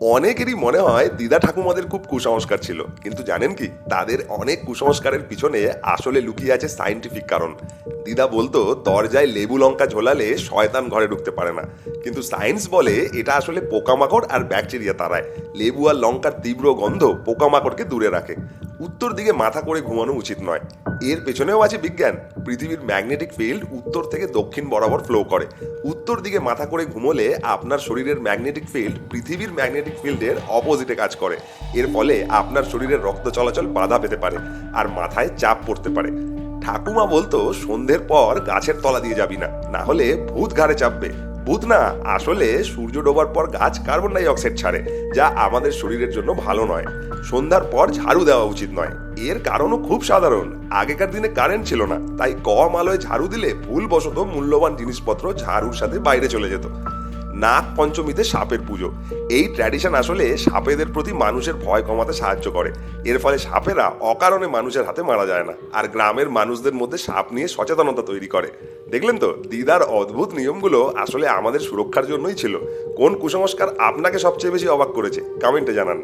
অনেকেরই মনে হয় দিদা ঠাকুমাদের খুব কুসংস্কার ছিল, কিন্তু জানেন কি, তাদের অনেক কুসংস্কারের পিছনে আসলে লুকিয়ে আছে সায়েন্টিফিক কারণ। দিদা বলতো দরজায় লেবু লঙ্কা ঝোলালে শয়তান ঘরে ঢুকতে পারে না, কিন্তু সায়েন্স বলে এটা আসলে পোকামাকড় আর ব্যাকটেরিয়া তাড়ায়। লেবু আর লঙ্কার তীব্র গন্ধ পোকামাকড়কে দূরে রাখে। উত্তর দিকে মাথা করে ঘুমানো উচিত নয়। এর পেছনেও আছে বিজ্ঞান। পৃথিবীর ম্যাগনেটিক ফিল্ড উত্তর থেকে দক্ষিণ বরাবর ফ্লো করে। উত্তর দিকে মাথা করে ঘুমোলে আপনার শরীরের ম্যাগনেটিক ফিল্ড পৃথিবীর ম্যাগনেটিক ফিল্ডের অপোজিটে কাজ করে। এর ফলে আপনার শরীরের রক্ত চলাচল বাধা পেতে পারে আর মাথায় চাপ পড়তে পারে। ঠাকুমা বলতো সন্ধ্যের পর গাছের তলা দিয়ে যাবি না, না হলে ভূত ঘাড়ে চাপবে। ভূত না, আসলে সূর্য ডোবার পর গাছ কার্বন ডাই অক্সাইড ছাড়ে, যা আমাদের শরীরের জন্য ভালো নয়। সন্ধ্যার পর ঝাড়ু দেওয়া উচিত নয়। এর কারণও খুব সাধারণ। আগেকার দিনে কারেন্ট ছিল না, তাই কম আলোয় ঝাড়ু দিলে ভুলবশত মূল্যবান জিনিসপত্র ঝাড়ুর সাথে বাইরে চলে যেত। নাগ পঞ্চমীতে সাপের পুজো। এই ট্র্যাডিশন আসলে সাপেদের প্রতি মানুষের ভয় কমাতে সাহায্য করে। এর ফলে সাপেরা অকারণে মানুষের হাতে মারা যায় না, আর গ্রামের মানুষদের মধ্যে সাপ নিয়ে সচেতনতা তৈরি করে। দেখলেন তো, দিদার অদ্ভুত নিয়মগুলো আসলে আমাদের সুরক্ষার জন্যই ছিল। কোন কুসংস্কার আপনাকে সবচেয়ে বেশি অবাক করেছে, কমেন্টে জানান।